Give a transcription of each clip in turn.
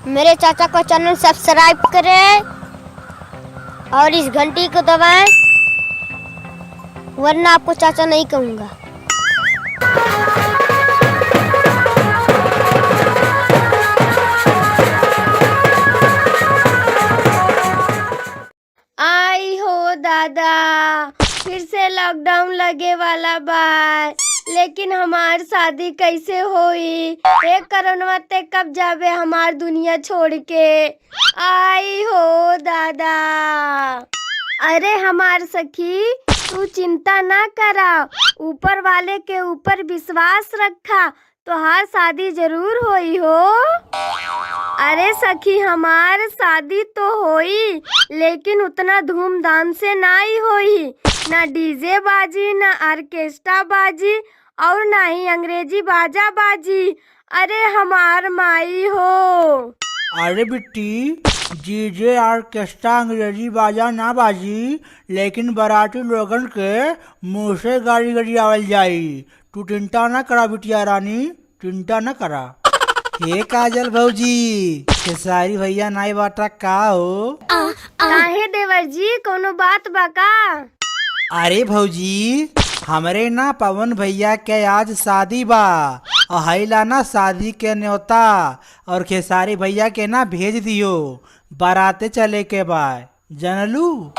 मेरे चाचा को चैनल सब्सक्राइब करें और इस घंटी को दबाएं, वरना आपको चाचा नहीं कहूँगा। आई हो दादा, फिर से लॉकडाउन लगे वाला बा, लेकिन हमार शादी कैसे होई? एक कोरोना ते कब जाबे हमार दुनिया छोड़ के? आई हो दादा। अरे हमार सखी, तू चिंता ना करा, ऊपर वाले के ऊपर विश्वास रखा, तो हर शादी जरूर होई हो। अरे सखी, हमार शादी तो होई, लेकिन उतना धूमधाम से नहीं होई। ना डीजे बाजी, ना ऑर्केस्ट्रा बाजी, और ना ही अंग्रेजी बाजा बाजी। अरे हमार माई हो। अरे बिट्टी, डीजे ऑर्केस्ट्रा अंग्रेजी बाजा ना बाजी, लेकिन बाराती लोगन के मुँह से गाड़ी गरियावल जाई। तू चिंता न करा बिटिया रानी, चिंता न करा। हे काजल भौजी, खेसारी भैया नाई बाटा का हो? काहे देवर जी, कोनो बात बा का? अरे भौजी, हमरे ना पवन भैया के आज शादी बा, अहिला ना शादी के न्योता और खेसारी भैया के ना भेज दियो, बाराते चले के बा, जानलू?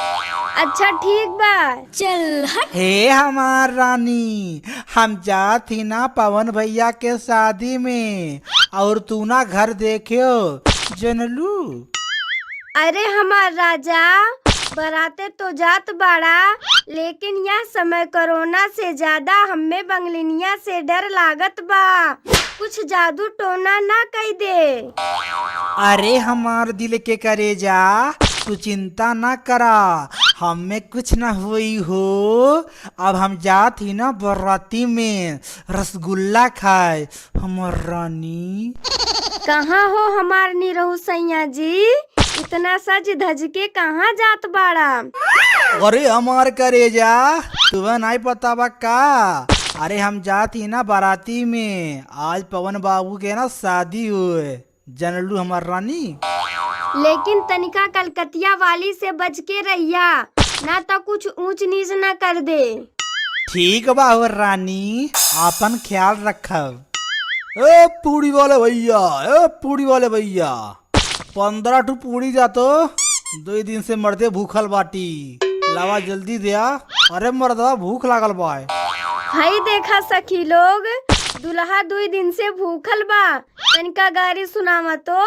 अच्छा ठीक बा। चल हट। हे हमार रानी, हम जात ही ना पवन भैया के शादी में, और तू ना घर देखियो, जानलू? अरे हमार राजा, बराते तो जात बाड़ा, लेकिन यह समय कोरोना से ज्यादा हमें बंगलिनिया से डर लागत बा। कुछ जादू टोना ना कह दे। अरे हमार दिल के करेजा, तू चिंता ना करा, हमें कुछ ना हुई हो। अब हम जात ही ना बराती में रसगुल्ला खाए, हमार रानी। कहाँ हो हमार निरहु सैया जी? इतना सज धज के कहाँ जात बाड़ा? अरे हमार करेजा, तुम्हें नहीं पता बा का? अरे हम जात ही ना बाराती में, आज पवन बाबू के ना शादी हुए, जानलू हमार रानी? लेकिन तनिका कलकतिया वाली से बच के रहिया, ना तो कुछ ऊंच नीच ना कर दे। ठीक बा हो रानी, आपन ख्याल रखब। ए पूड़ी वाले भैया, ए पूड़ी वाले भैया, 15 ठू पूड़ी जातो, 2 दिन से मर्दे भूखल बाटी, लावा जल्दी दिया। अरे मर्दवा भूख लागल बा। हाई देखा सखी लोग, दुल्हा 2 दिन से भूखल बा, तनिका गारी सुनावा तो।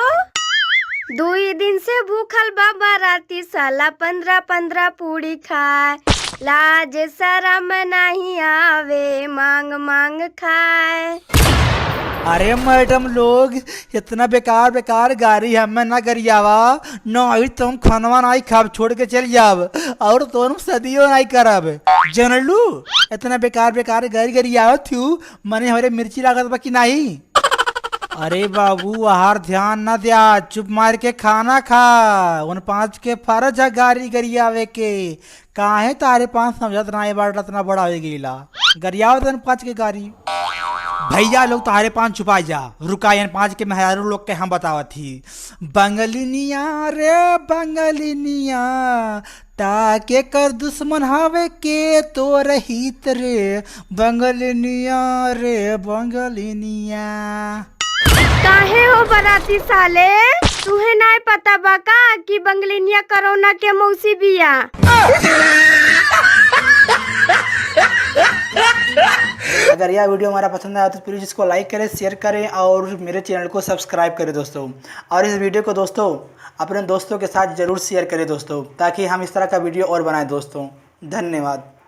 2 दिन से भूखल बा बाराती साला, 15 पूड़ी खाए, लाज शरम नहीं आवे, मांग मांग खाए। अरे मैडम लोग, इतना बेकार बेकार गाड़ी हमें ना गरियावा, न तुम खानवा नहीं खाब, छोड़ के चल जाब, और तुम सदियों नहीं करब, जानलू? इतना बेकार बेकार गाड़ी गरियावा थू, मने हमारे मिर्ची लागत बा कि नहीं? अरे बाबू, आहार ध्यान न दिया, चुप मार के खाना खा। 5 के फर्ज है गाड़ी गरियावे के, काहे तारे 5 समझत ना बार इतना बड़ा हो गईला, गरियावे 5 के गाड़ी। भैया लोग तारे 5 छुपा जा, रुका 5 के मेहरारू लोग के हम बतावा थी। बंगलिनिया रे बंगलिनिया, ताके कर दुश्मन हवे के तो रहित रे, बंगलिनिया रे बंगलिनिया। काहे हो बराती साले, तुहे नहीं पता बा का कि बंगलिनिया कोरोना के मौसी बिया? अगर यह वीडियो हमारा पसंद आया तो प्लीज़ इसको लाइक करें, शेयर करें और मेरे चैनल को सब्सक्राइब करें दोस्तों। और इस वीडियो को दोस्तों अपने दोस्तों के साथ ज़रूर शेयर करें दोस्तों, ताकि हम इस तरह का वीडियो और बनाएं दोस्तों। धन्यवाद।